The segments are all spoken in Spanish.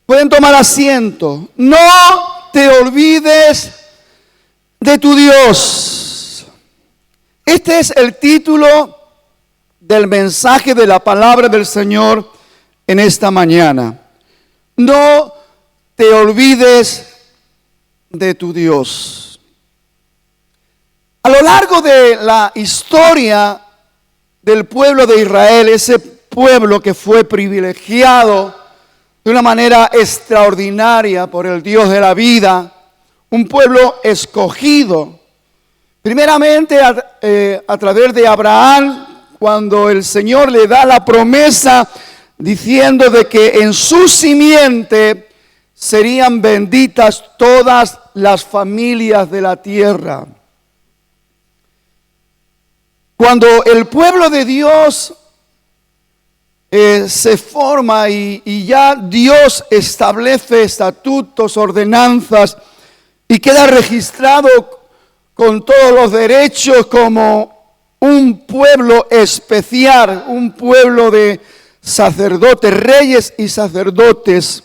Pueden tomar asiento. No te olvides de tu Dios. Este es el título del mensaje de la palabra del Señor en esta mañana. No te olvides de tu Dios. A lo largo de la historia del pueblo de Israel, ese pueblo que fue privilegiado de una manera extraordinaria por el Dios de la vida, un pueblo escogido, primeramente a través de Abraham, cuando el Señor le da la promesa diciendo de que en su simiente serían benditas todas las familias de la tierra. Cuando el pueblo de Dios se forma y ya Dios establece estatutos, ordenanzas y queda registrado con todos los derechos como un pueblo especial, un pueblo de sacerdotes, reyes y sacerdotes.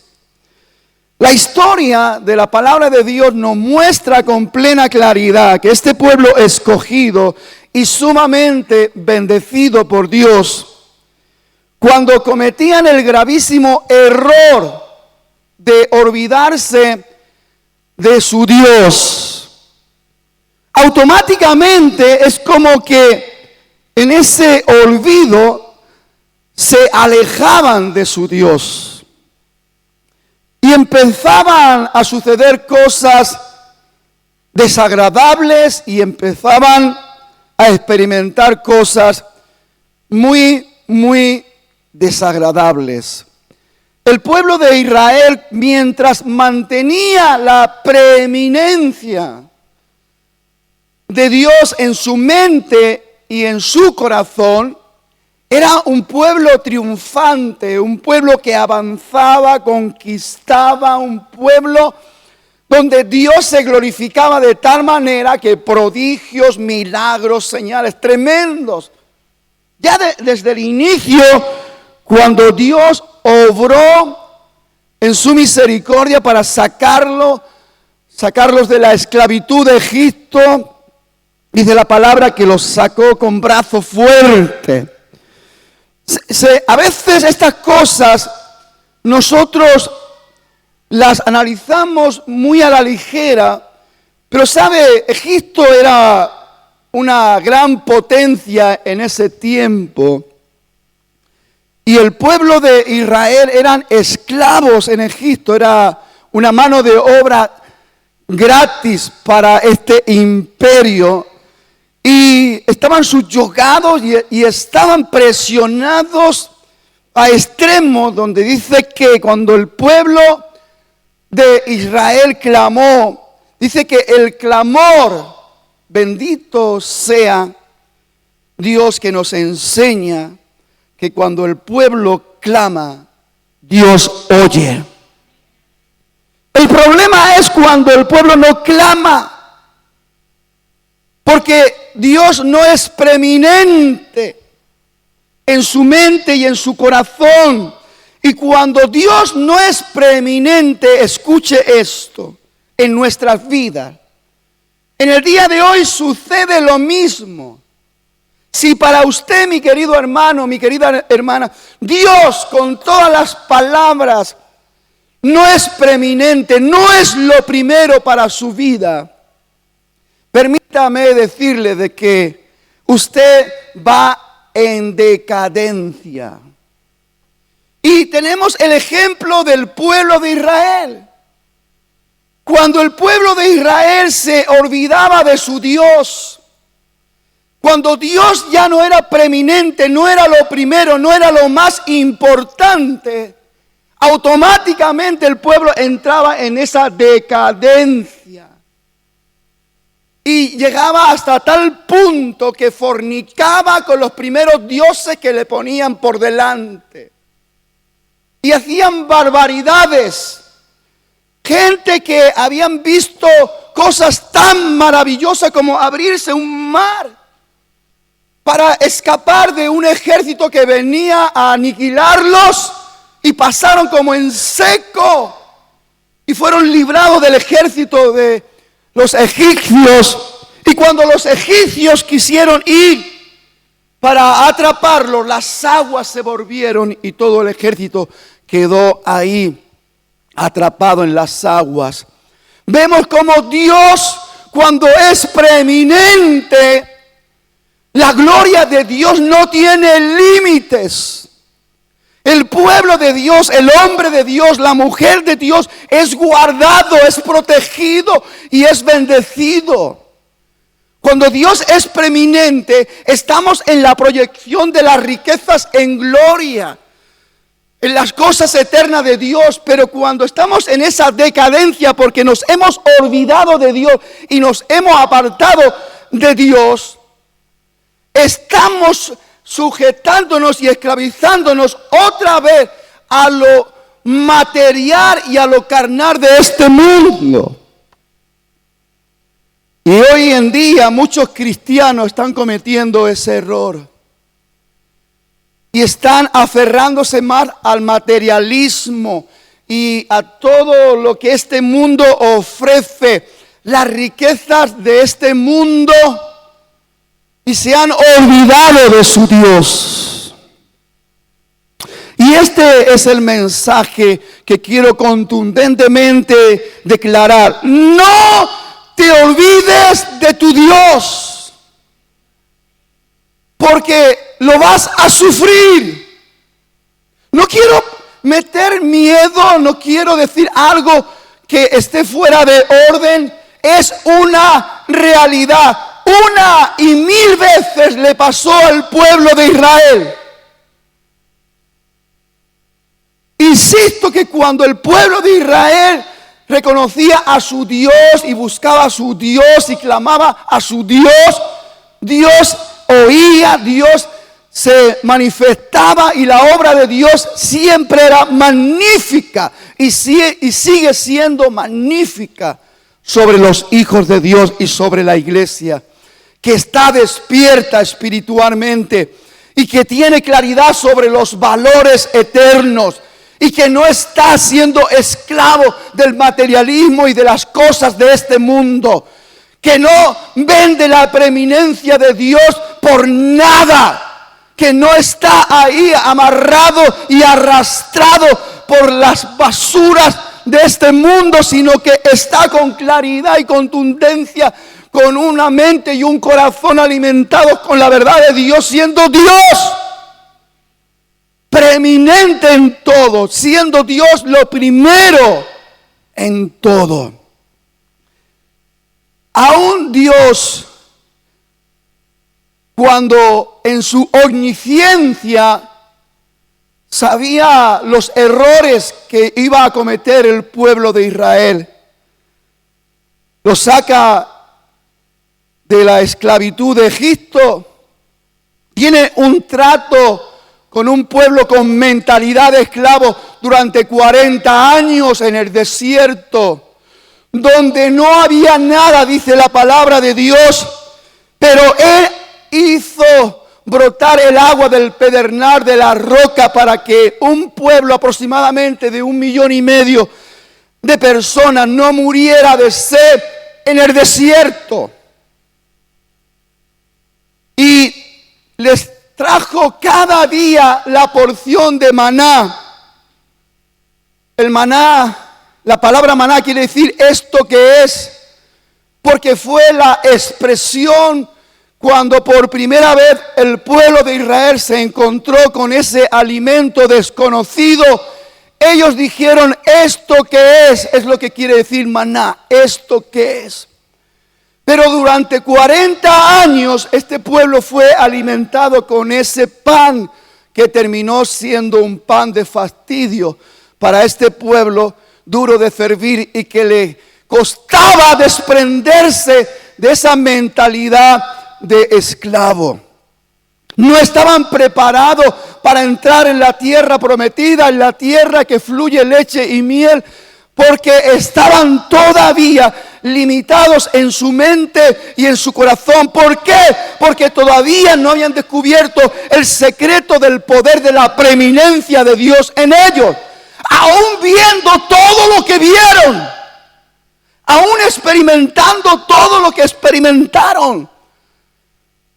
La historia de la palabra de Dios nos muestra con plena claridad que este pueblo escogido y sumamente bendecido por Dios, cuando cometían el gravísimo error de olvidarse de su Dios, automáticamente es como que en ese olvido se alejaban de su Dios y empezaban a suceder cosas desagradables y empezaban a experimentar cosas muy desagradables. El pueblo de Israel, mientras mantenía la preeminencia de Dios en su mente y en su corazón, era un pueblo triunfante, un pueblo que avanzaba, conquistaba, un pueblo donde Dios se glorificaba de tal manera que prodigios, milagros, señales tremendos. Ya desde el inicio, cuando Dios obró en su misericordia para sacarlos de la esclavitud de Egipto, dice la palabra que los sacó con brazo fuerte. A veces estas cosas nosotros las analizamos muy a la ligera, pero sabe, Egipto era una gran potencia en ese tiempo. Y el pueblo de Israel eran esclavos en Egipto, era una mano de obra gratis para este imperio. Y estaban subyugados y estaban presionados a extremos, donde dice que cuando el pueblo de Israel clamó, dice que el clamor, bendito sea Dios que nos enseña que cuando el pueblo clama, Dios oye. El problema es cuando el pueblo no clama, porque Dios no es preeminente en su mente y en su corazón. Y cuando Dios no es preeminente, escuche esto, en nuestras vidas. En el día de hoy sucede lo mismo. Si para usted, mi querido hermano, mi querida hermana, Dios con todas las palabras no es preeminente, no es lo primero para su vida, permítame decirle de que usted va en decadencia. Y tenemos el ejemplo del pueblo de Israel. Cuando el pueblo de Israel se olvidaba de su Dios, cuando Dios ya no era preeminente, no era lo primero, no era lo más importante, automáticamente el pueblo entraba en esa decadencia. Y llegaba hasta tal punto que fornicaba con los primeros dioses que le ponían por delante. Y hacían barbaridades. Gente que habían visto cosas tan maravillosas como abrirse un mar para escapar de un ejército que venía a aniquilarlos. y pasaron como en seco y fueron librados del ejército de los egipcios. Y cuando los egipcios quisieron ir para atraparlos, las aguas se volvieron y todo el ejército quedó ahí atrapado en las aguas. Vemos como Dios, cuando es preeminente, la gloria de Dios no tiene límites. El pueblo de Dios, el hombre de Dios, la mujer de Dios es guardado, es protegido y es bendecido. Cuando Dios es preeminente, estamos en la proyección de las riquezas en gloria, en las cosas eternas de Dios. Pero cuando estamos en esa decadencia porque nos hemos olvidado de Dios y nos hemos apartado de Dios, estamos sujetándonos y esclavizándonos otra vez a lo material y a lo carnal de este mundo. Y hoy en día muchos cristianos están cometiendo ese error. Y están aferrándose más al materialismo y a todo lo que este mundo ofrece, las riquezas de este mundo, y se han olvidado de su Dios. Y este es el mensaje que quiero contundentemente declarar. No te olvides de tu Dios, porque lo vas a sufrir. No quiero meter miedo, no quiero decir algo que esté fuera de orden. Es una realidad. Una y mil veces le pasó al pueblo de Israel. Insisto que cuando el pueblo de Israel reconocía a su Dios y buscaba a su Dios y clamaba a su Dios, Dios oía, Dios se manifestaba y la obra de Dios siempre era magnífica y sigue siendo magnífica sobre los hijos de Dios y sobre la iglesia, que está despierta espiritualmente y que tiene claridad sobre los valores eternos y que no está siendo esclavo del materialismo y de las cosas de este mundo, que no vende la preeminencia de Dios por nada, que no está ahí amarrado y arrastrado por las basuras de este mundo, sino que está con claridad y contundencia, con una mente y un corazón alimentados con la verdad de Dios, siendo Dios preeminente en todo, siendo Dios lo primero en todo. Aún Dios, cuando en su omnisciencia sabía los errores que iba a cometer el pueblo de Israel, lo saca de la esclavitud de Egipto, tiene un trato con un pueblo con mentalidad de esclavo durante 40 años en el desierto, donde no había nada, dice la palabra de Dios, pero Él hizo brotar el agua del pedernal de la roca para que un pueblo aproximadamente de 1,5 millones de personas no muriera de sed en el desierto. Y les trajo cada día la porción de maná. El maná, la palabra maná quiere decir esto que es, porque fue la expresión cuando por primera vez el pueblo de Israel se encontró con ese alimento desconocido. Ellos dijeron, esto que es lo que quiere decir maná, esto que es. Pero durante 40 años este pueblo fue alimentado con ese pan que terminó siendo un pan de fastidio para este pueblo, duro de servir, y que le costaba desprenderse de esa mentalidad de esclavo. No estaban preparados para entrar en la tierra prometida, en la tierra que fluye leche y miel, porque estaban todavía limitados en su mente y en su corazón. ¿Por qué? Porque todavía no habían descubierto el secreto del poder de la preeminencia de Dios en ellos. Aún viendo todo lo que vieron, aún experimentando todo lo que experimentaron,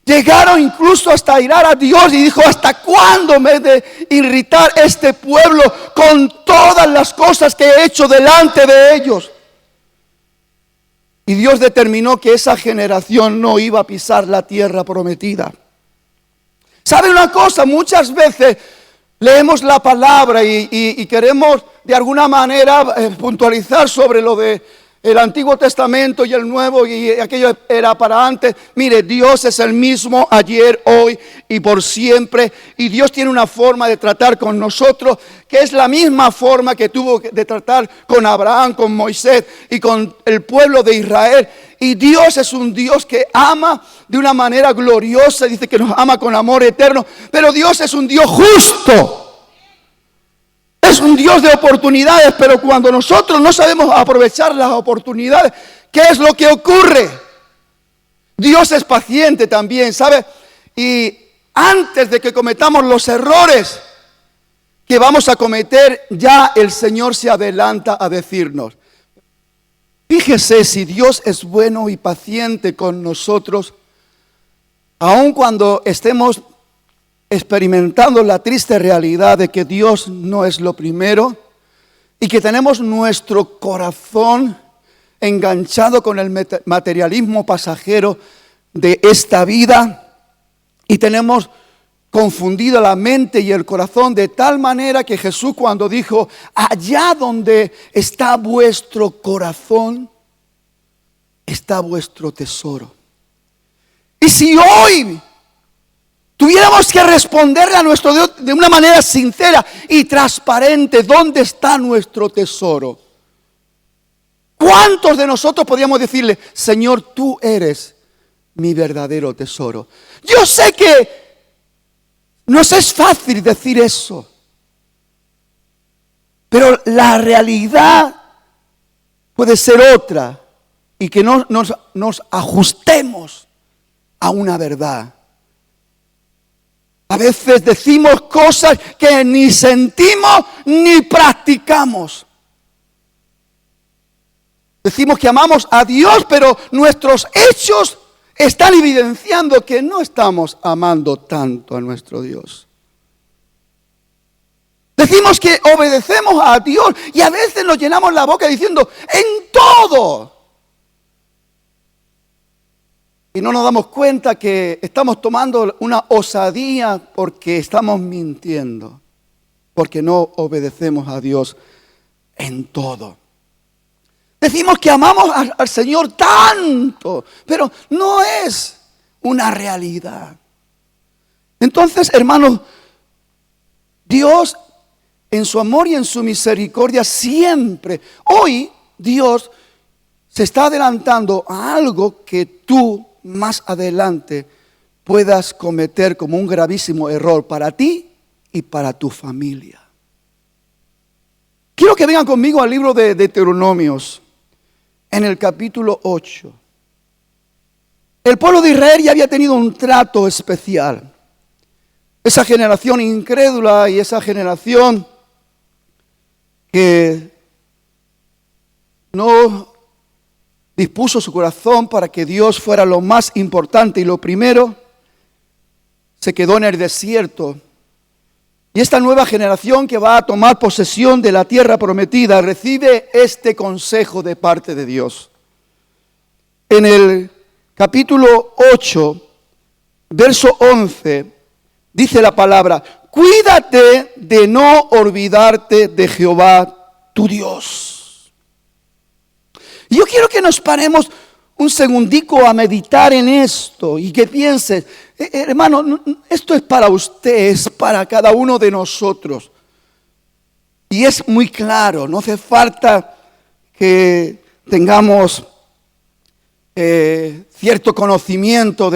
llegaron incluso hasta irar a Dios y dijo: ¿hasta cuándo me he de irritar este pueblo con todas las cosas que he hecho delante de ellos? Y Dios determinó que esa generación no iba a pisar la tierra prometida. ¿Sabe una cosa? Muchas veces leemos la palabra y queremos de alguna manera puntualizar sobre lo de el Antiguo Testamento y el Nuevo, y aquello era para antes. Mire, Dios es el mismo ayer, hoy y por siempre. Y Dios tiene una forma de tratar con nosotros que es la misma forma que tuvo de tratar con Abraham, con Moisés y con el pueblo de Israel. Y Dios es un Dios que ama de una manera gloriosa. Dice que nos ama con amor eterno. Pero Dios es un Dios justo. Es un Dios de oportunidades, pero cuando nosotros no sabemos aprovechar las oportunidades, ¿qué es lo que ocurre? Dios es paciente también, ¿sabe? Y antes de que cometamos los errores que vamos a cometer, ya el Señor se adelanta a decirnos: fíjese si Dios es bueno y paciente con nosotros, aun cuando estemos experimentando la triste realidad de que Dios no es lo primero y que tenemos nuestro corazón enganchado con el materialismo pasajero de esta vida y tenemos confundido la mente y el corazón de tal manera que Jesús, cuando dijo: allá donde está vuestro corazón, está vuestro tesoro. Y si hoy tuviéramos que responderle a nuestro Dios de una manera sincera y transparente: ¿dónde está nuestro tesoro? ¿Cuántos de nosotros podríamos decirle: Señor, tú eres mi verdadero tesoro? Yo sé que nos es fácil decir eso, pero la realidad puede ser otra, y que nos ajustemos a una verdad. A veces decimos cosas que ni sentimos ni practicamos. Decimos que amamos a Dios, pero nuestros hechos están evidenciando que no estamos amando tanto a nuestro Dios. Decimos que obedecemos a Dios y a veces nos llenamos la boca diciendo: en todo. Y no nos damos cuenta que estamos tomando una osadía porque estamos mintiendo, porque no obedecemos a Dios en todo. Decimos que amamos al Señor tanto, pero no es una realidad. Entonces, hermanos, Dios en su amor y en su misericordia siempre, hoy Dios se está adelantando a algo que tú más adelante puedas cometer como un gravísimo error para ti y para tu familia. Quiero que vengan conmigo al libro de Deuteronomios, en el capítulo 8. El pueblo de Israel ya había tenido un trato especial. Esa generación incrédula y esa generación que no dispuso su corazón para que Dios fuera lo más importante y lo primero, se quedó en el desierto. Y esta nueva generación que va a tomar posesión de la tierra prometida recibe este consejo de parte de Dios. En el capítulo 8, verso 11, dice la palabra: cuídate de no olvidarte de Jehová tu Dios. Y yo quiero que nos paremos un segundico a meditar en esto y que pienses: hermano, esto es para usted, es para cada uno de nosotros. Y es muy claro, no hace falta que tengamos cierto conocimiento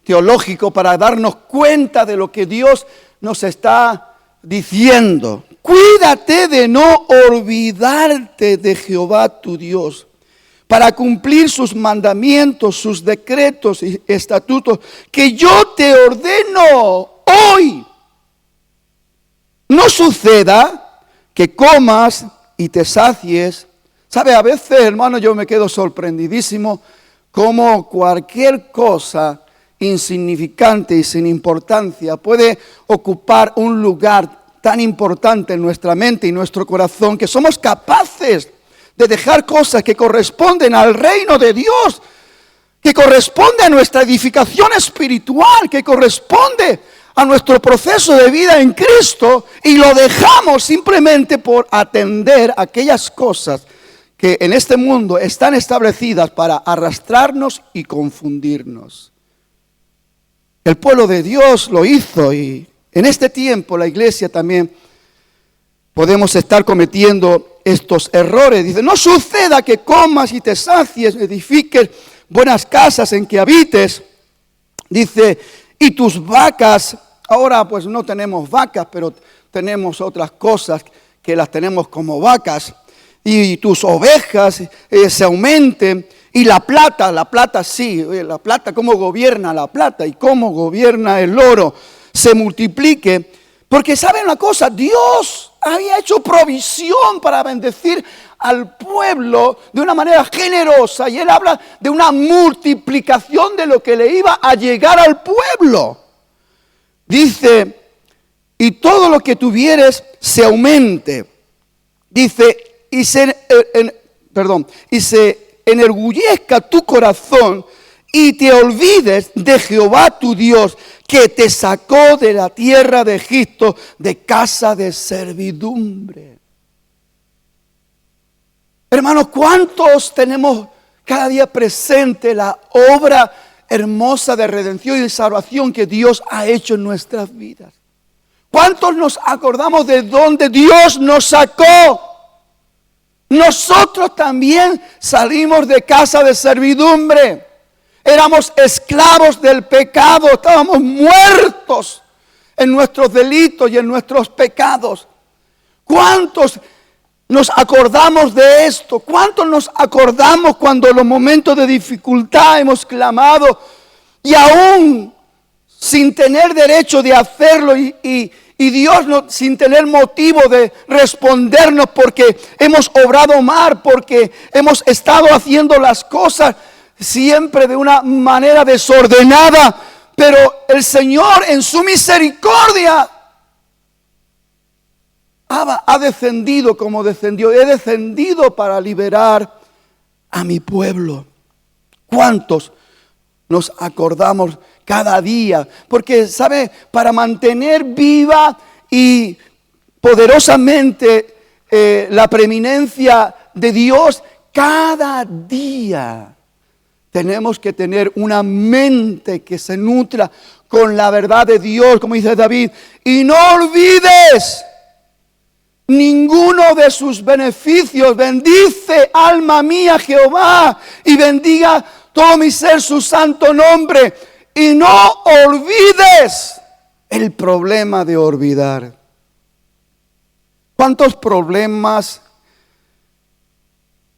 teológico para darnos cuenta de lo que Dios nos está diciendo. cuídate de no olvidarte de Jehová tu Dios, para cumplir sus mandamientos, sus decretos y estatutos, que yo te ordeno hoy. No suceda que comas y te sacies. ¿Sabe? A veces, hermano, yo me quedo sorprendidísimo cómo cualquier cosa insignificante y sin importancia puede ocupar un lugar tan importante en nuestra mente y nuestro corazón, que somos capaces de dejar cosas que corresponden al reino de Dios, que corresponde a nuestra edificación espiritual, que corresponde a nuestro proceso de vida en Cristo, y lo dejamos simplemente por atender aquellas cosas que en este mundo están establecidas para arrastrarnos y confundirnos. El pueblo de Dios lo hizo, y en este tiempo la iglesia también podemos estar cometiendo estos errores. Dice, no suceda que comas y te sacies, edifiques buenas casas en que habites. Dice, y tus vacas, ahora pues no tenemos vacas, pero tenemos otras cosas que las tenemos como vacas. Y tus ovejas se aumenten. Y la plata sí, la plata, cómo gobierna la plata y cómo gobierna el oro, se multiplique. Porque ¿saben una cosa? Dios había hecho provisión para bendecir al pueblo de una manera generosa. Y Él habla de una multiplicación de lo que le iba a llegar al pueblo. Dice, y todo lo que tuvieres se aumente. Dice, y se enorgullezca tu corazón y te olvides de Jehová tu Dios, que te sacó de la tierra de Egipto, de casa de servidumbre. Hermanos, ¿cuántos tenemos cada día presente la obra hermosa de redención y de salvación que Dios ha hecho en nuestras vidas? ¿Cuántos nos acordamos de dónde Dios nos sacó? Nosotros también salimos de casa de servidumbre. Éramos esclavos del pecado, estábamos muertos en nuestros delitos y en nuestros pecados. ¿Cuántos nos acordamos de esto? ¿Cuántos nos acordamos cuando en los momentos de dificultad hemos clamado y aún sin tener derecho de hacerlo y Dios sin tener motivo de respondernos porque hemos obrado mal, porque hemos estado haciendo las cosas siempre de una manera desordenada, pero el Señor en su misericordia ha descendido como descendió. He descendido para liberar a mi pueblo. ¿Cuántos nos acordamos cada día? Porque, ¿sabe? Para mantener viva y poderosamente la preeminencia de Dios, cada día tenemos que tener una mente que se nutra con la verdad de Dios, como dice David. Y no olvides ninguno de sus beneficios. Bendice, alma mía, Jehová, y bendiga todo mi ser su santo nombre. Y no olvides el problema de olvidar. ¿Cuántos problemas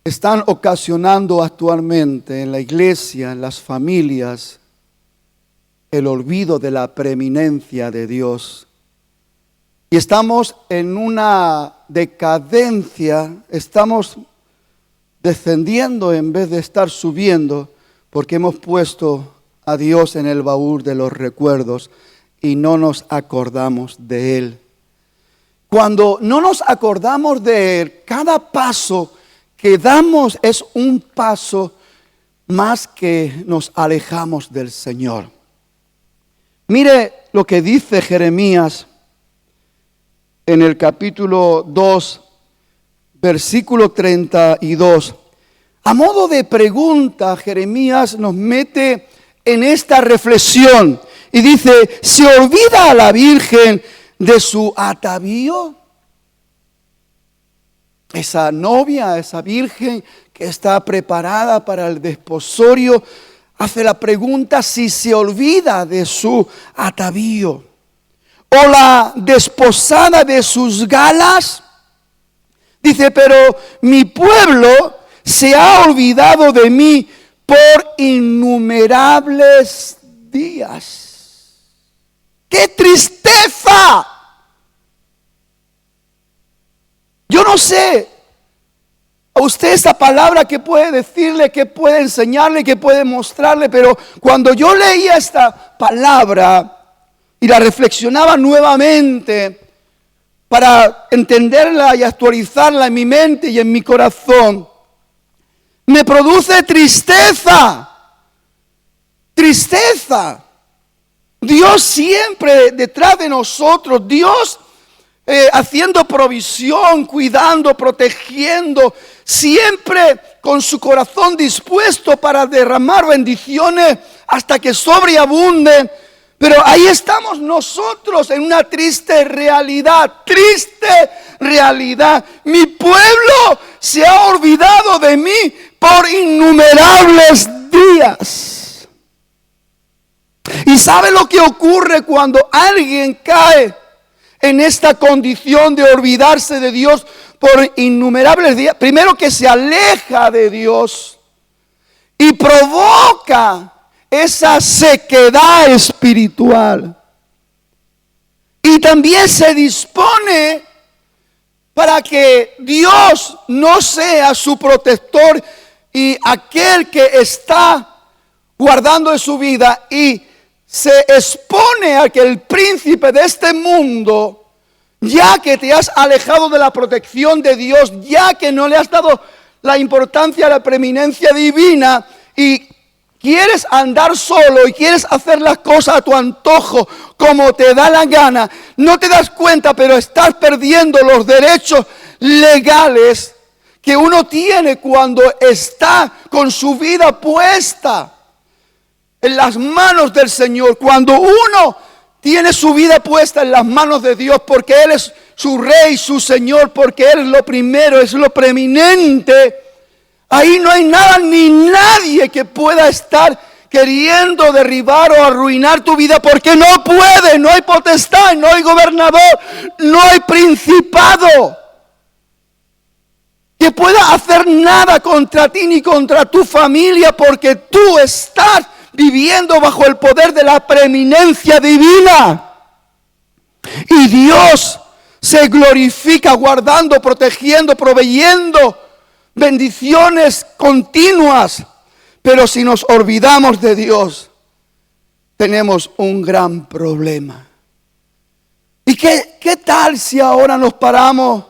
están ocasionando actualmente en la iglesia, en las familias, el olvido de la preeminencia de Dios? Y estamos en una decadencia, estamos descendiendo en vez de estar subiendo, porque hemos puesto a Dios en el baúl de los recuerdos y no nos acordamos de Él. Cuando no nos acordamos de Él, cada paso que damos es un paso más que nos alejamos del Señor. Mire lo que dice Jeremías en el capítulo 2, versículo 32. A modo de pregunta, Jeremías nos mete en esta reflexión y dice: ¿se olvida a la Virgen de su atavío? Esa novia, esa virgen que está preparada para el desposorio, hace la pregunta si se olvida de su atavío. o la desposada de sus galas. Dice, pero mi pueblo se ha olvidado de mí por innumerables días. ¡Qué tristeza! Yo no sé a usted esta palabra que puede decirle, que puede enseñarle, que puede mostrarle, pero cuando yo leía esta palabra y la reflexionaba nuevamente para entenderla y actualizarla en mi mente y en mi corazón, me produce tristeza. Tristeza. Dios siempre detrás de nosotros, Dios haciendo provisión, cuidando, protegiendo, siempre con su corazón dispuesto para derramar bendiciones hasta que sobreabunden. Pero ahí estamos nosotros en una triste realidad. Mi pueblo se ha olvidado de mí por innumerables días. ¿Y sabe lo que ocurre cuando alguien cae en esta condición de olvidarse de Dios por innumerables días? Primero, que se aleja de Dios y provoca esa sequedad espiritual. Y también se dispone para que Dios no sea su protector y aquel que está guardando de su vida, y se expone a que el príncipe de este mundo, ya que te has alejado de la protección de Dios, ya que no le has dado la importancia a la preeminencia divina y quieres andar solo y quieres hacer las cosas a tu antojo, como te da la gana, no te das cuenta, pero estás perdiendo los derechos legales que uno tiene cuando está con su vida puesta en las manos del Señor. Cuando uno tiene su vida puesta en las manos de Dios, porque Él es su Rey, su Señor, porque Él es lo primero, es lo preeminente, ahí no hay nada ni nadie que pueda estar queriendo derribar o arruinar tu vida, porque no puede, no hay potestad, no hay gobernador, no hay principado que pueda hacer nada contra ti ni contra tu familia, porque tú estás viviendo bajo el poder de la preeminencia divina. Y Dios se glorifica guardando, protegiendo, proveyendo bendiciones continuas. Pero si nos olvidamos de Dios, tenemos un gran problema. ¿Y qué tal si ahora nos paramos?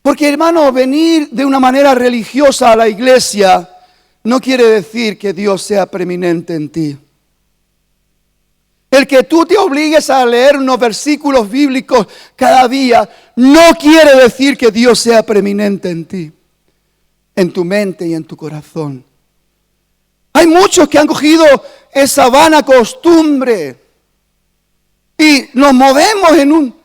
Porque, hermano, venir de una manera religiosa a la iglesia no quiere decir que Dios sea preeminente en ti. El que tú te obligues a leer unos versículos bíblicos cada día no quiere decir que Dios sea preeminente en ti, en tu mente y en tu corazón. Hay muchos que han cogido esa vana costumbre y nos movemos en un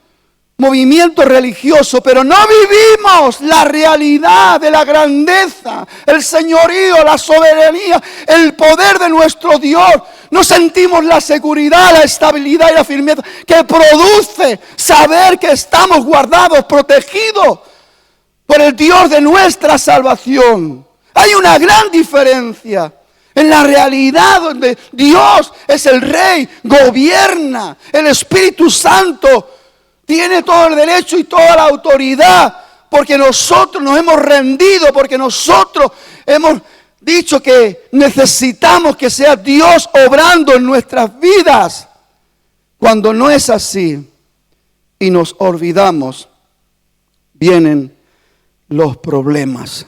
movimiento religioso, pero no vivimos la realidad de la grandeza, el señorío, la soberanía, el poder de nuestro Dios. No sentimos la seguridad, la estabilidad y la firmeza que produce saber que estamos guardados, protegidos por el Dios de nuestra salvación. Hay una gran diferencia en la realidad donde Dios es el Rey, gobierna, el Espíritu Santo tiene todo el derecho y toda la autoridad, porque nosotros nos hemos rendido, porque nosotros hemos dicho que necesitamos que sea Dios obrando en nuestras vidas. Cuando no es así y nos olvidamos, vienen los problemas.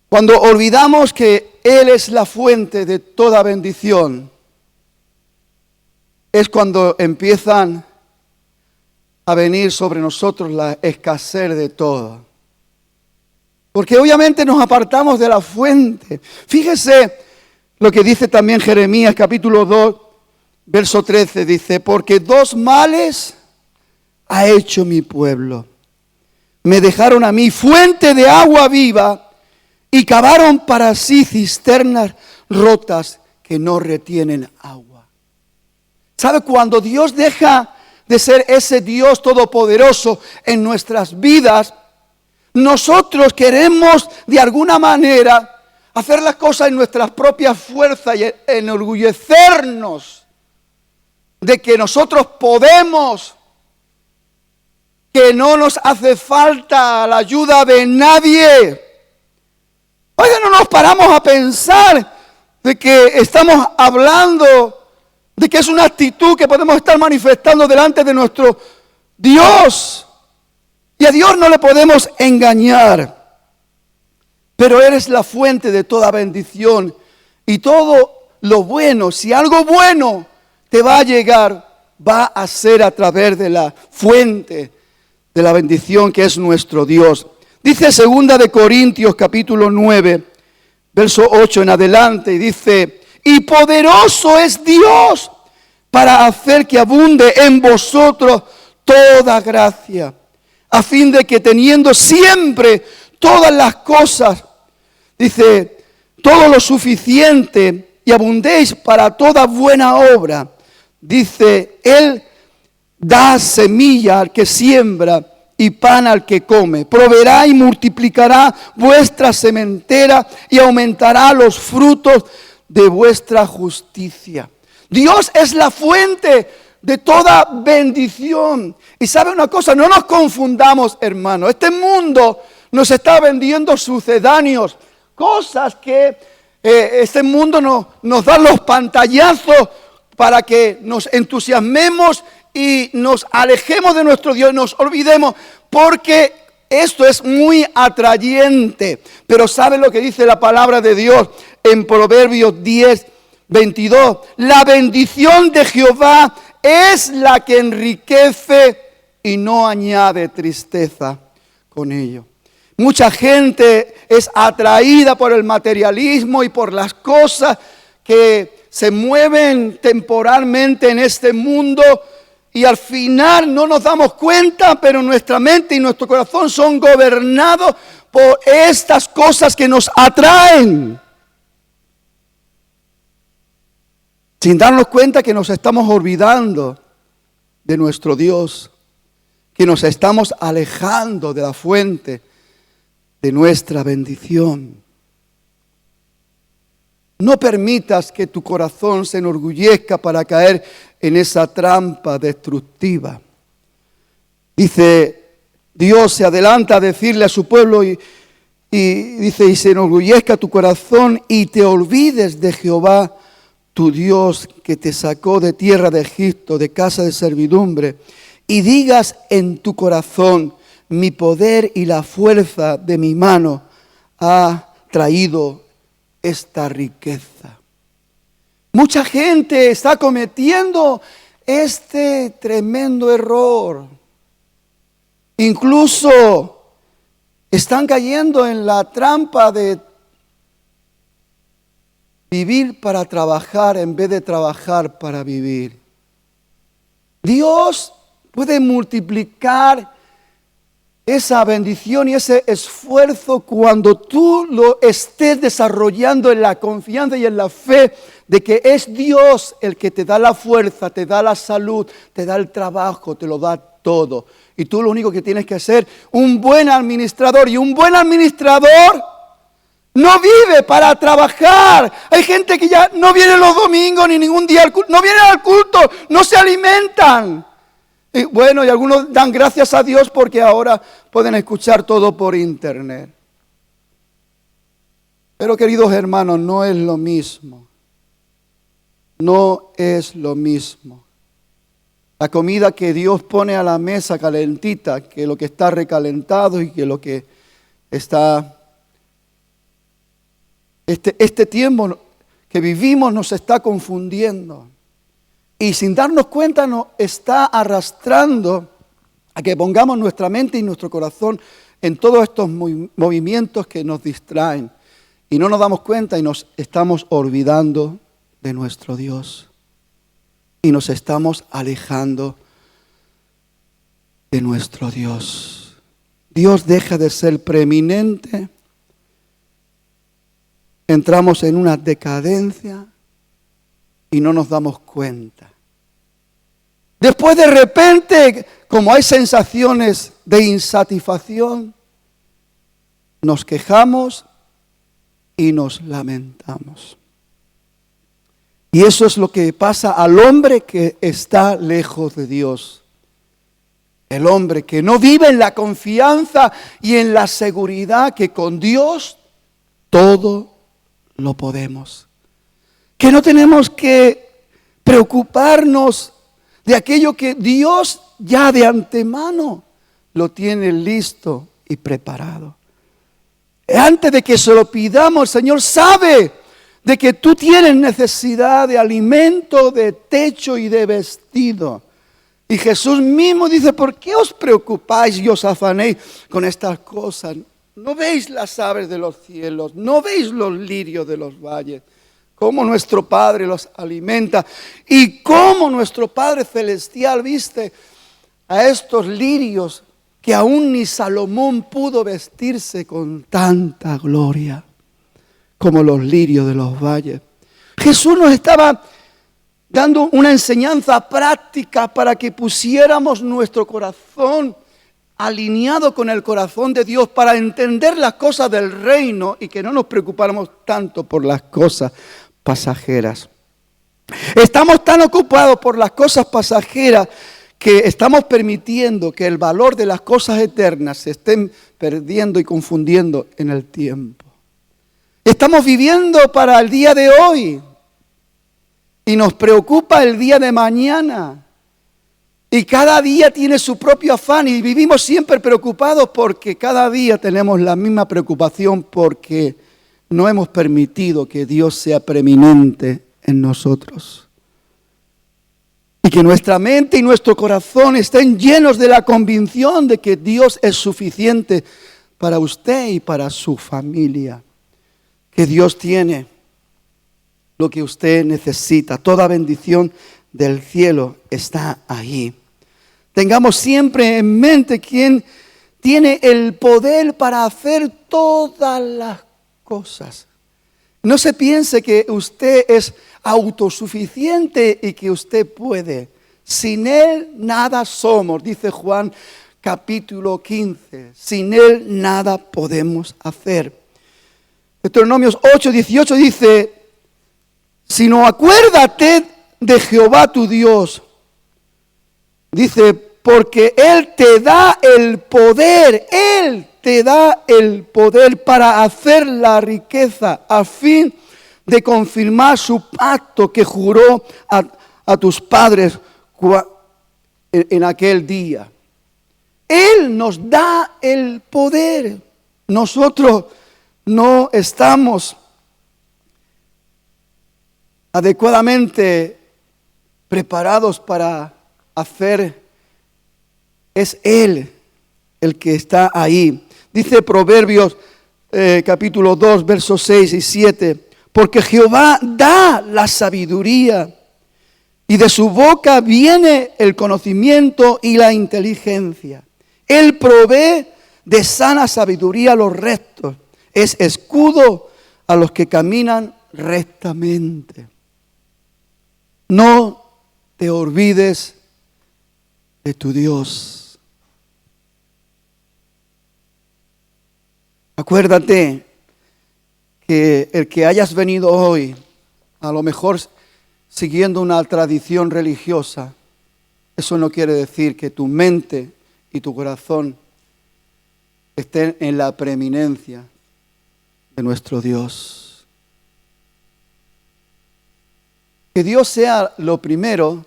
Cuando olvidamos que Él es la fuente de toda bendición, es cuando empiezan a venir sobre nosotros la escasez de todo. Porque obviamente nos apartamos de la fuente. Fíjese lo que dice también Jeremías capítulo 2, verso 13. Dice, porque dos males ha hecho mi pueblo. Me dejaron a mí fuente de agua viva y cavaron para sí cisternas rotas que no retienen agua. ¿Sabe? Cuando Dios deja de ser ese Dios todopoderoso en nuestras vidas, nosotros queremos de alguna manera hacer las cosas en nuestras propias fuerzas y enorgullecernos de que nosotros podemos, que no nos hace falta la ayuda de nadie. Oiga, no nos paramos a pensar de que estamos hablando de que es una actitud que podemos estar manifestando delante de nuestro Dios. Y a Dios no le podemos engañar. Pero eres la fuente de toda bendición. Y todo lo bueno, si algo bueno te va a llegar, va a ser a través de la fuente de la bendición que es nuestro Dios. Dice 2 de Corintios capítulo 9, verso 8 en adelante, y dice: y poderoso es Dios para hacer que abunde en vosotros toda gracia, a fin de que teniendo siempre todas las cosas, dice, todo lo suficiente, y abundéis para toda buena obra. Dice, Él da semilla al que siembra y pan al que come. Proveerá y multiplicará vuestra sementera y aumentará los frutos de vuestra justicia. Dios es la fuente de toda bendición. Y sabe una cosa, no nos confundamos, hermanos. Este mundo nos está vendiendo sucedáneos, cosas que este mundo nos da los pantallazos para que nos entusiasmemos y nos alejemos de nuestro Dios, nos olvidemos, porque esto es muy atrayente. Pero ¿sabe lo que dice la palabra de Dios en Proverbios 10, 22? La bendición de Jehová es la que enriquece y no añade tristeza con ello. Mucha gente es atraída por el materialismo y por las cosas que se mueven temporalmente en este mundo, y al final no nos damos cuenta, pero nuestra mente y nuestro corazón son gobernados por estas cosas que nos atraen, sin darnos cuenta que nos estamos olvidando de nuestro Dios, que nos estamos alejando de la fuente de nuestra bendición. No permitas que tu corazón se enorgullezca para caer en esa trampa destructiva. Dice, Dios se adelanta a decirle a su pueblo y dice, y se enorgullezca tu corazón y te olvides de Jehová, tu Dios, que te sacó de tierra de Egipto, de casa de servidumbre, y digas en tu corazón, mi poder y la fuerza de mi mano ha traído esta riqueza. Mucha gente está cometiendo este tremendo error. Incluso están cayendo en la trampa de vivir para trabajar en vez de trabajar para vivir. Dios puede multiplicar esa bendición y ese esfuerzo cuando tú lo estés desarrollando en la confianza y en la fe de que es Dios el que te da la fuerza, te da la salud, te da el trabajo, te lo da todo. Y tú lo único que tienes que hacer, un buen administrador. Y un buen administrador no vive para trabajar. Hay gente que ya no viene los domingos ni ningún día al culto, no vienen al culto, no se alimentan. Y bueno, y algunos dan gracias a Dios porque ahora pueden escuchar todo por internet. Pero queridos hermanos, no es lo mismo. No es lo mismo. La comida que Dios pone a la mesa calentita, que lo que está recalentado y que lo que está... Este tiempo que vivimos nos está confundiendo. Y sin darnos cuenta nos está arrastrando a que pongamos nuestra mente y nuestro corazón en todos estos movimientos que nos distraen. Y no nos damos cuenta y nos estamos olvidando de nuestro Dios. Y nos estamos alejando de nuestro Dios. Dios deja de ser preeminente. Entramos en una decadencia y no nos damos cuenta. Después de repente, como hay sensaciones de insatisfacción, nos quejamos y nos lamentamos. Y eso es lo que pasa al hombre que está lejos de Dios. El hombre que no vive en la confianza y en la seguridad que con Dios todo lo podemos. Que no tenemos que preocuparnos de aquello que Dios ya de antemano lo tiene listo y preparado. Antes de que se lo pidamos, el Señor sabe de que tú tienes necesidad de alimento, de techo y de vestido. Y Jesús mismo dice, ¿por qué os preocupáis y os afanéis con estas cosas? ¿No veis las aves de los cielos? ¿No veis los lirios de los valles? Cómo nuestro Padre los alimenta y cómo nuestro Padre Celestial viste a estos lirios que aún ni Salomón pudo vestirse con tanta gloria como los lirios de los valles. Jesús nos estaba dando una enseñanza práctica para que pusiéramos nuestro corazón alineado con el corazón de Dios para entender las cosas del reino y que no nos preocupáramos tanto por las cosas pasajeras. Estamos tan ocupados por las cosas pasajeras que estamos permitiendo que el valor de las cosas eternas se estén perdiendo y confundiendo en el tiempo. Estamos viviendo para el día de hoy y nos preocupa el día de mañana. Y cada día tiene su propio afán y vivimos siempre preocupados porque cada día tenemos la misma preocupación porque no hemos permitido que Dios sea preeminente en nosotros. Y que nuestra mente y nuestro corazón estén llenos de la convicción de que Dios es suficiente para usted y para su familia. Que Dios tiene lo que usted necesita. Toda bendición del cielo está ahí. Tengamos siempre en mente quién tiene el poder para hacer todas las cosas. No se piense que usted es autosuficiente y que usted puede. Sin Él nada somos, dice Juan capítulo 15. Sin Él nada podemos hacer. Deuteronomios 8:18 dice, sino acuérdate de Jehová tu Dios. Dice, porque Él te da el poder, Él te da el poder para hacer la riqueza a fin de confirmar su pacto que juró a tus padres en aquel día. Él nos da el poder. Nosotros no estamos adecuadamente preparados para hacer. Es Él el que está ahí. Dice Proverbios capítulo 2, versos 6 y 7. Porque Jehová da la sabiduría y de su boca viene el conocimiento y la inteligencia. Él provee de sana sabiduría a los rectos. Es escudo a los que caminan rectamente. No te olvides de tu Dios. Acuérdate que el que hayas venido hoy, a lo mejor siguiendo una tradición religiosa, eso no quiere decir que tu mente y tu corazón estén en la preeminencia de nuestro Dios. Que Dios sea lo primero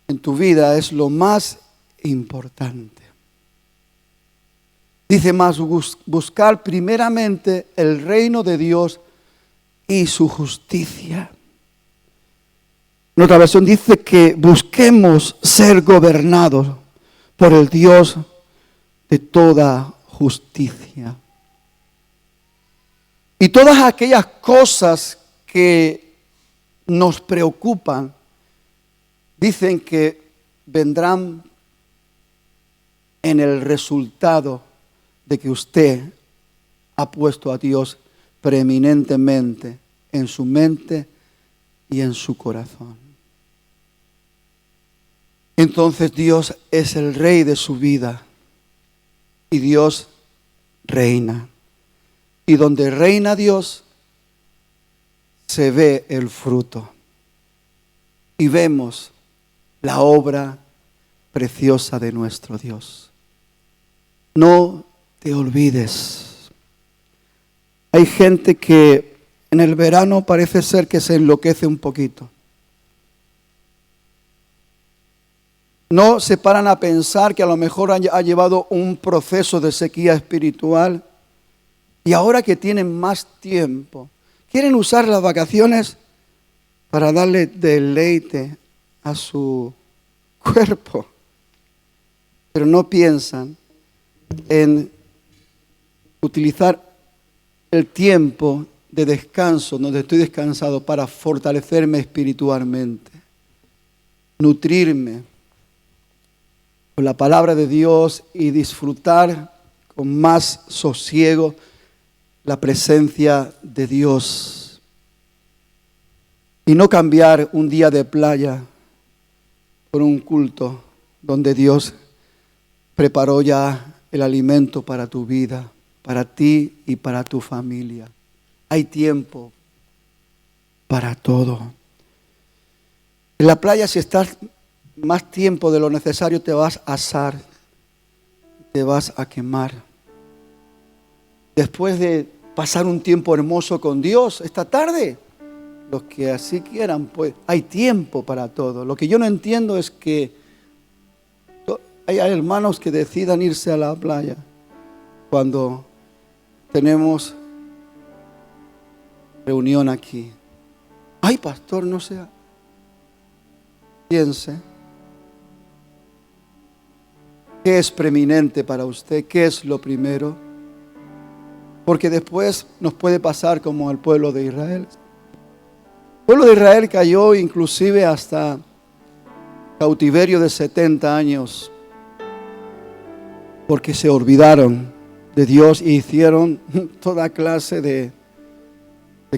en tu vida es lo más importante. Dice más, buscar primeramente el reino de Dios y su justicia. En otra versión dice que busquemos ser gobernados por el Dios de toda justicia. Y todas aquellas cosas que nos preocupan, dicen que vendrán en el resultado de que usted ha puesto a Dios preeminentemente en su mente y en su corazón. entonces Dios es el rey de su vida y Dios reina. Y donde reina Dios, se ve el fruto. Y vemos la obra preciosa de nuestro Dios. No te olvides. Hay gente que en el verano parece ser que se enloquece un poquito. No se paran a pensar que a lo mejor ha llevado un proceso de sequía espiritual y ahora que tienen más tiempo, quieren usar las vacaciones para darle deleite a su cuerpo, pero no piensan en utilizar el tiempo de descanso, donde estoy descansado, para fortalecerme espiritualmente, nutrirme con la palabra de Dios y disfrutar con más sosiego la presencia de Dios. Y no cambiar un día de playa por un culto donde Dios preparó ya el alimento para tu vida, para ti y para tu familia. Hay tiempo para todo. En la playa, si estás más tiempo de lo necesario, te vas a asar, te vas a quemar. Después de pasar un tiempo hermoso con Dios esta tarde, los que así quieran, pues hay tiempo para todo. Lo que yo no entiendo es que hay hermanos que decidan irse a la playa cuando tenemos reunión aquí. Ay, pastor, no sea. Piense. ¿Qué es preeminente para usted? ¿Qué es lo primero? Porque después nos puede pasar como al pueblo de Israel. El pueblo de Israel cayó inclusive hasta cautiverio de 70 años porque se olvidaron de Dios y hicieron toda clase de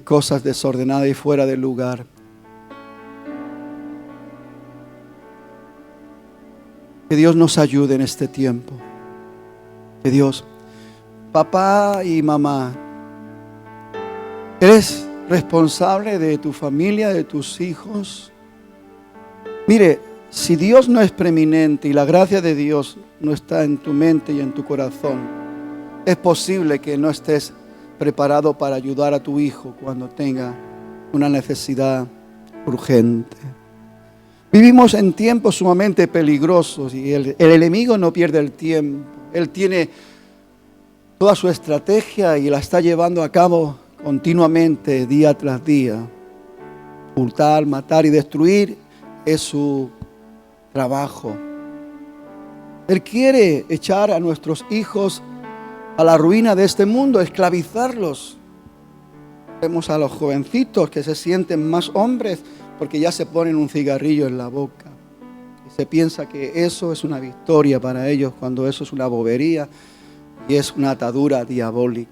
cosas desordenadas y fuera de lugar. Que Dios nos ayude en este tiempo. Que Dios, papá y mamá, eres responsable de tu familia, de tus hijos. Mire, si Dios no es preeminente y la gracia de Dios no está en tu mente y en tu corazón, es posible que no estés preparado para ayudar a tu hijo cuando tenga una necesidad urgente. Vivimos en tiempos sumamente peligrosos y el enemigo no pierde el tiempo. Él tiene toda su estrategia y la está llevando a cabo continuamente, día tras día. Hurtar, matar y destruir es su trabajo. Él quiere echar a nuestros hijos a la ruina de este mundo, esclavizarlos. Vemos a los jovencitos que se sienten más hombres porque ya se ponen un cigarrillo en la boca. Y se piensa que eso es una victoria para ellos cuando eso es una bobería y es una atadura diabólica.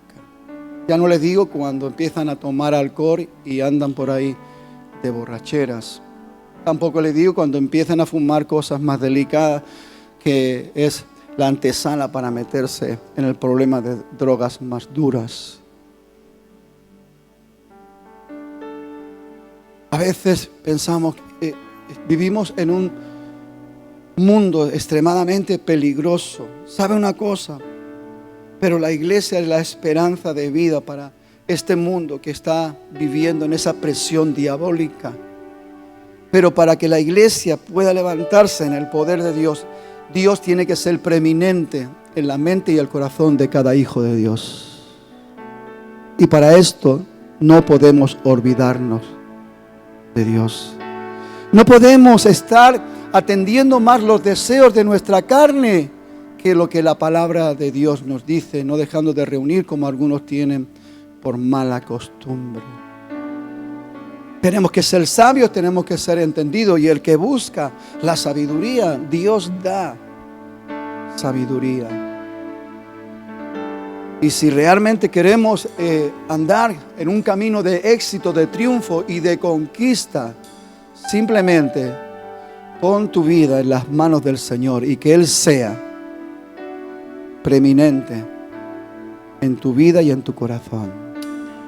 Ya no les digo cuando empiezan a tomar alcohol y andan por ahí de borracheras. Tampoco les digo cuando empiezan a fumar cosas más delicadas, que es la antesala para meterse en el problema de drogas más duras. A veces pensamos que vivimos en un mundo extremadamente peligroso. ¿Sabe una cosa? Pero la iglesia es la esperanza de vida para este mundo que está viviendo en esa presión diabólica. Pero para que la iglesia pueda levantarse en el poder de Dios, Dios tiene que ser preeminente en la mente y el corazón de cada hijo de Dios. Y para esto no podemos olvidarnos de Dios. No podemos estar atendiendo más los deseos de nuestra carne que lo que la palabra de Dios nos dice, no dejando de reunir como algunos tienen por mala costumbre. Tenemos que ser sabios, tenemos que ser entendidos, y el que busca la sabiduría, Dios da sabiduría. Y si realmente queremos andar en un camino de éxito, de triunfo y de conquista, simplemente Pon tu vida en las manos del Señor y que Él sea preeminente en tu vida y en tu corazón.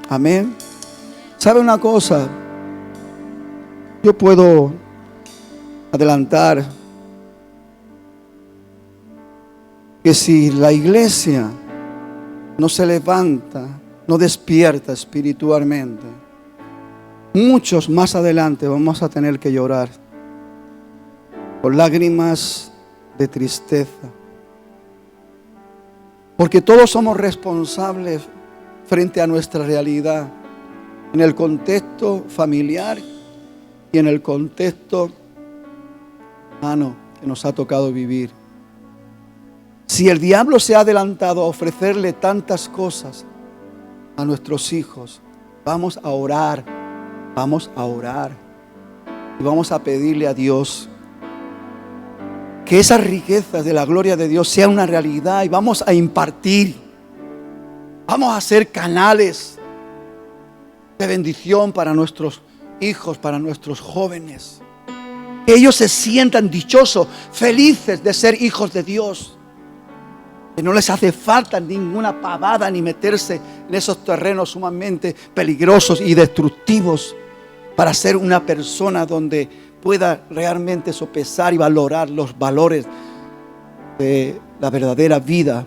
Amén. ¿Sabe una cosa? Yo puedo adelantar que si la iglesia no se levanta, no despierta espiritualmente, muchos más adelante vamos a tener que llorar con lágrimas de tristeza, porque todos somos responsables frente a nuestra realidad, en el contexto familiar y en el contexto humano que nos ha tocado vivir. Si el diablo se ha adelantado a ofrecerle tantas cosas a nuestros hijos, vamos a orar y vamos a pedirle a Dios que esas riquezas de la gloria de Dios sean una realidad, y vamos a impartir, vamos a ser canales de bendición para nuestros hijos, para nuestros jóvenes, que ellos se sientan dichosos, felices de ser hijos de Dios, que no les hace falta ninguna pavada ni meterse en esos terrenos sumamente peligrosos y destructivos para ser una persona donde pueda realmente sopesar y valorar los valores de la verdadera vida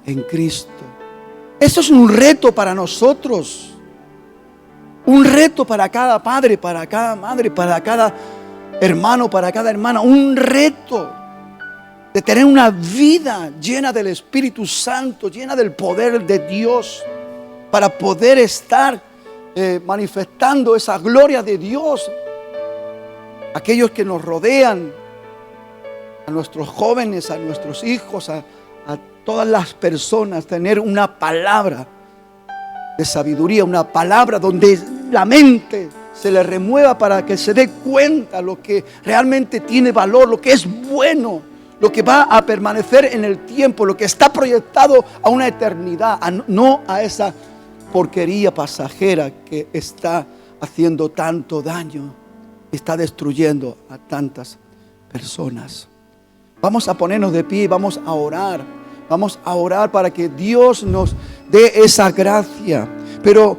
en Cristo. Eso es un reto para nosotros, un reto para cada padre, para cada madre, para cada hermano, para cada hermana, un reto de tener una vida llena del Espíritu Santo, llena del poder de Dios, para poder estar manifestando esa gloria de Dios. Aquellos que nos rodean, a nuestros jóvenes, a nuestros hijos, a todas las personas, tener una palabra de sabiduría, una palabra donde la mente se le remueva para que se dé cuenta lo que realmente tiene valor, lo que es bueno, lo que va a permanecer en el tiempo, lo que está proyectado a una eternidad, no a esa porquería pasajera que está haciendo tanto daño, está destruyendo a tantas personas. Vamos a ponernos de pie y vamos a orar para que Dios nos dé esa gracia. Pero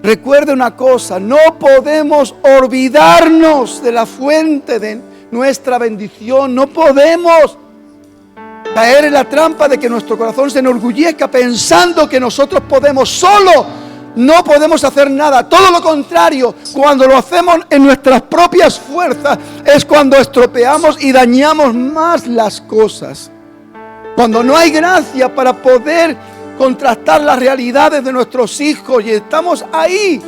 recuerde una cosa, no podemos olvidarnos de la fuente de nuestra bendición. No podemos caer en la trampa de que nuestro corazón se enorgullezca pensando que nosotros podemos solo. No podemos hacer nada, todo lo contrario. Cuando lo hacemos en nuestras propias fuerzas es cuando estropeamos y dañamos más las cosas. Cuando no hay gracia para poder contrastar las realidades de nuestros hijos y estamos ahí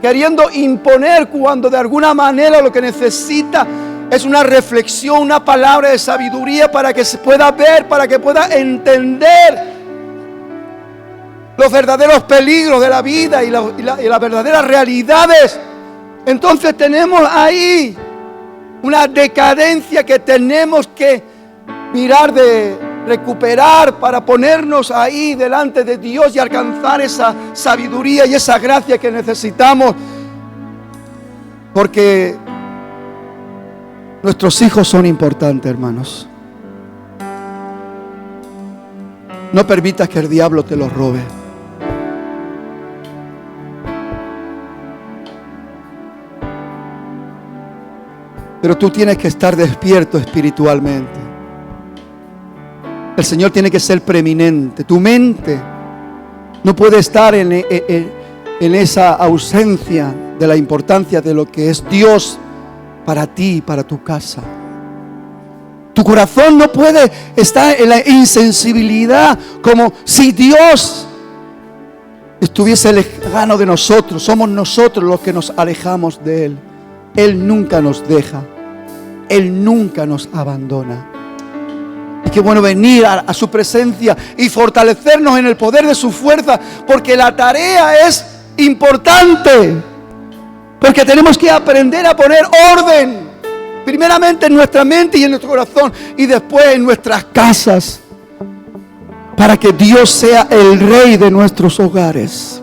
queriendo imponer, cuando de alguna manera lo que necesita es una reflexión, una palabra de sabiduría para que se pueda ver, para que pueda entender los verdaderos peligros de la vida y las verdaderas realidades. Entonces tenemos ahí una decadencia que tenemos que mirar de recuperar para ponernos ahí delante de Dios y alcanzar esa sabiduría y esa gracia que necesitamos, porque nuestros hijos son importantes, hermanos. No permitas que el diablo te los robe. Pero tú tienes que estar despierto espiritualmente. El Señor tiene que ser preeminente. Tu mente no puede estar en esa ausencia de la importancia de lo que es Dios para ti y para tu casa. Tu corazón no puede estar en la insensibilidad, como si Dios estuviese lejano de nosotros. Somos nosotros los que nos alejamos de Él. Él nunca nos deja. Él nunca nos abandona. Y qué bueno venir a su presencia y fortalecernos en el poder de su fuerza, porque la tarea es importante. Porque tenemos que aprender a poner orden, primeramente en nuestra mente y en nuestro corazón, y después en nuestras casas, para que Dios sea el Rey de nuestros hogares.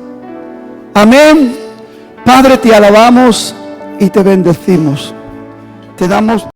Amén. Padre, te alabamos y te bendecimos. Te damos